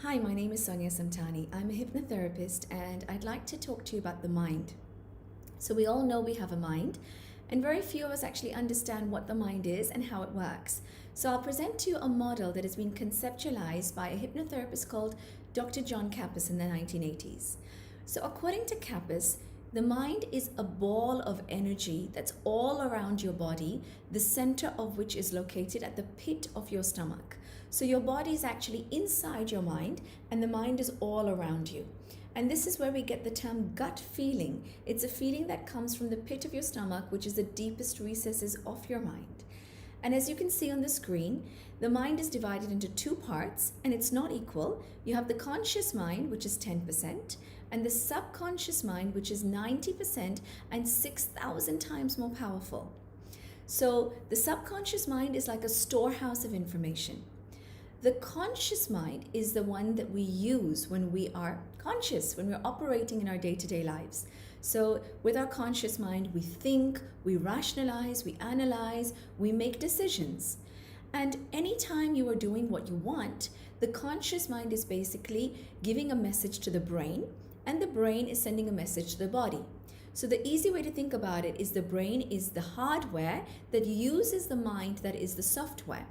Hi, my name is Sonia Samtani. I'm a hypnotherapist and I'd like to talk to you about the mind. So we all know we have a mind, and very few of us actually understand what the mind is and how it works. So I'll present to you a model that has been conceptualized by a hypnotherapist called Dr. John Kappas in the 1980s. So according to Kappas, the mind is a ball of energy that's all around your body, the center of which is located at the pit of your stomach. So your body is actually inside your mind and the mind is all around you. And this is where we get the term gut feeling. It's a feeling that comes from the pit of your stomach, which is the deepest recesses of your mind. And as you can see on the screen, the mind is divided into two parts and it's not equal. You have the conscious mind, which is 10%, and the subconscious mind, which is 90% and 6,000 times more powerful. So the subconscious mind is like a storehouse of information. The conscious mind is the one that we use when we are conscious, when we're operating in our day-to-day lives. So with our conscious mind, we think, we rationalize, we analyze, we make decisions. And anytime you are doing what you want, the conscious mind is basically giving a message to the brain, and the brain is sending a message to the body. So the easy way to think about it is the brain is the hardware that uses the mind, that is the software.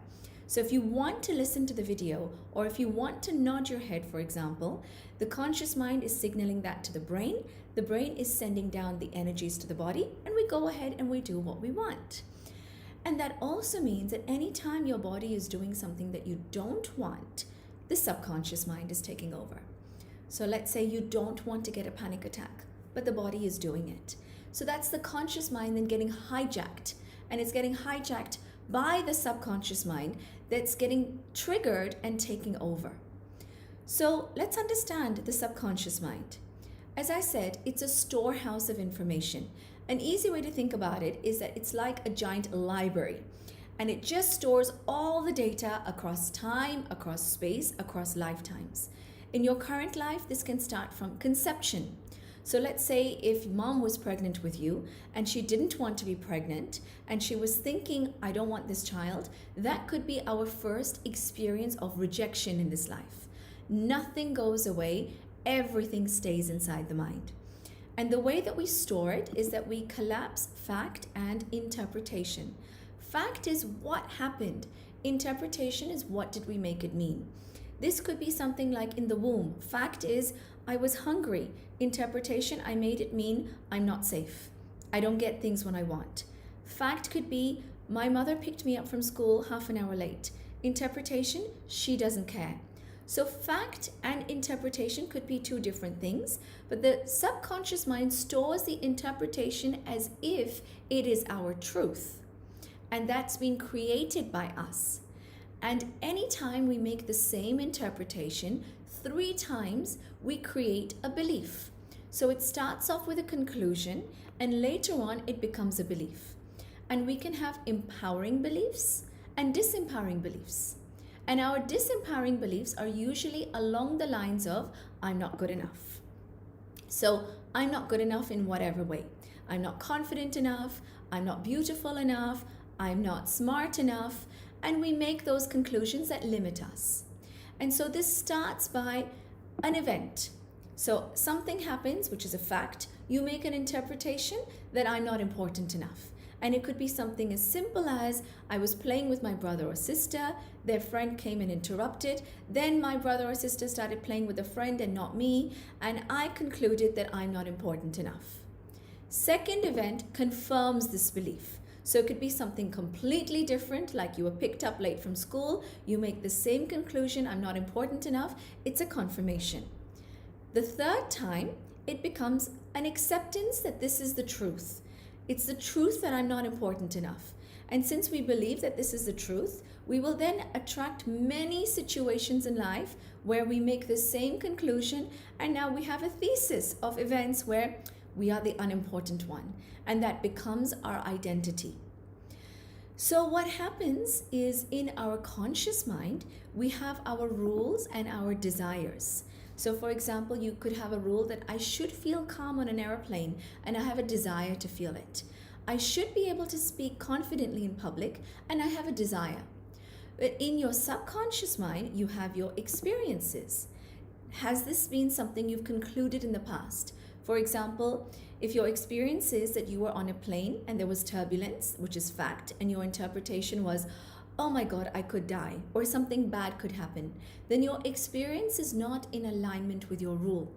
So if you want to listen to the video, or if you want to nod your head, for example, the conscious mind is signaling that to the brain is sending down the energies to the body, and we go ahead and we do what we want. And that also means that anytime your body is doing something that you don't want, the subconscious mind is taking over. So let's say you don't want to get a panic attack, but the body is doing it. So that's the conscious mind then getting hijacked, and it's getting hijacked by the subconscious mind that's getting triggered and taking over. So let's understand the subconscious mind. As I said, it's a storehouse of information. An easy way to think about it is that it's like a giant library, and it just stores all the data across time, across space, across lifetimes. In your current life, this can start from conception. So let's say if mom was pregnant with you and she didn't want to be pregnant and she was thinking, I don't want this child, that could be our first experience of rejection in this life. Nothing goes away, everything stays inside the mind. And the way that we store it is that we collapse fact and interpretation. Fact is what happened. Interpretation is what did we make it mean. This could be something like in the womb. Fact is, I was hungry. Interpretation, I made it mean I'm not safe. I don't get things when I want. Fact could be, my mother picked me up from school half an hour late. Interpretation, she doesn't care. So fact and interpretation could be two different things, but the subconscious mind stores the interpretation as if it is our truth. And that's been created by us. And anytime we make the same interpretation 3 times, we create a belief. So it starts off with a conclusion and later on it becomes a belief. And we can have empowering beliefs and disempowering beliefs. And our disempowering beliefs are usually along the lines of, I'm not good enough. So I'm not good enough in whatever way. I'm not confident enough. I'm not beautiful enough. I'm not smart enough. And we make those conclusions that limit us. And so this starts by an event. So something happens, which is a fact. You make an interpretation that I'm not important enough. And it could be something as simple as I was playing with my brother or sister, their friend came and interrupted, then my brother or sister started playing with a friend and not me, and I concluded that I'm not important enough. Second event confirms this belief. So it could be something completely different, like you were picked up late from school, you make the same conclusion, I'm not important enough, it's a confirmation. The third time, it becomes an acceptance that this is the truth. It's the truth that I'm not important enough. And since we believe that this is the truth, we will then attract many situations in life where we make the same conclusion, and now we have a thesis of events where we are the unimportant one, and that becomes our identity. So what happens is in our conscious mind, we have our rules and our desires. So for example, you could have a rule that I should feel calm on an airplane, and I have a desire to feel it. I should be able to speak confidently in public, and I have a desire. But in your subconscious mind, you have your experiences. Has this been something you've concluded in the past? For example, if your experience is that you were on a plane and there was turbulence, which is fact, and your interpretation was, oh my God, I could die, or something bad could happen, then your experience is not in alignment with your rule.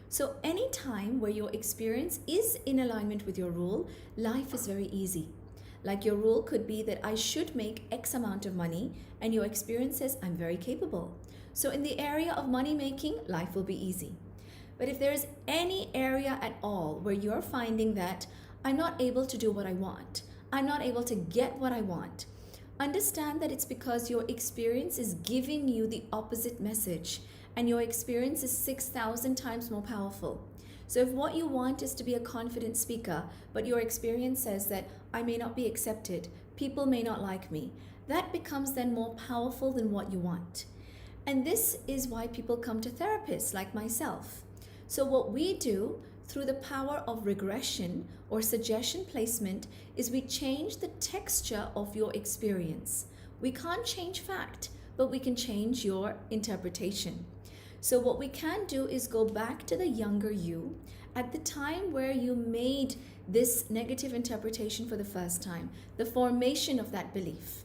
So any time where your experience is in alignment with your rule, life is very easy. Like your rule could be that I should make X amount of money, and your experience says I'm very capable. So in the area of money making, life will be easy. But if there is any area at all where you're finding that I'm not able to do what I want, I'm not able to get what I want, understand that it's because your experience is giving you the opposite message, and your experience is 6,000 times more powerful. So if what you want is to be a confident speaker, but your experience says that I may not be accepted, people may not like me, that becomes then more powerful than what you want. And this is why people come to therapists like myself. So what we do through the power of regression or suggestion placement is we change the texture of your experience. We can't change fact, but we can change your interpretation. So what we can do is go back to the younger you at the time where you made this negative interpretation for the first time, the formation of that belief.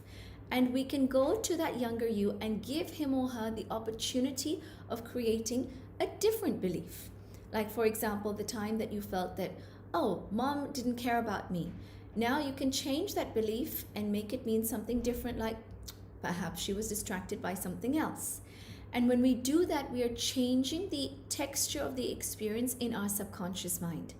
And we can go to that younger you and give him or her the opportunity of creating a different belief. Like, for example, the time that you felt that, oh, mom didn't care about me. Now you can change that belief and make it mean something different, like perhaps she was distracted by something else. And when we do that, we are changing the texture of the experience in our subconscious mind.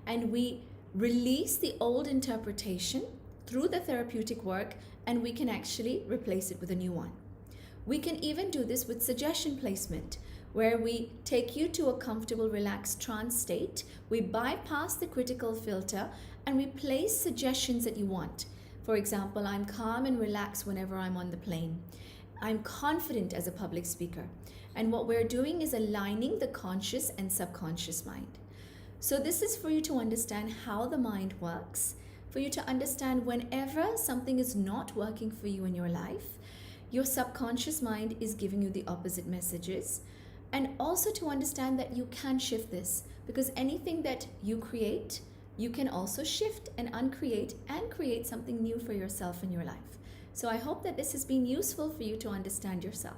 And we release the old interpretation through the therapeutic work, and we can actually replace it with a new one. We can even do this with suggestion placement, where we take you to a comfortable, relaxed trance state. We bypass the critical filter and we place suggestions that you want. For example, I'm calm and relaxed whenever I'm on the plane. I'm confident as a public speaker. And what we're doing is aligning the conscious and subconscious mind. So this is for you to understand how the mind works, for you to understand whenever something is not working for you in your life, your subconscious mind is giving you the opposite messages. And also to understand that you can shift this, because anything that you create, you can also shift and uncreate and create something new for yourself in your life. So I hope that this has been useful for you to understand yourself.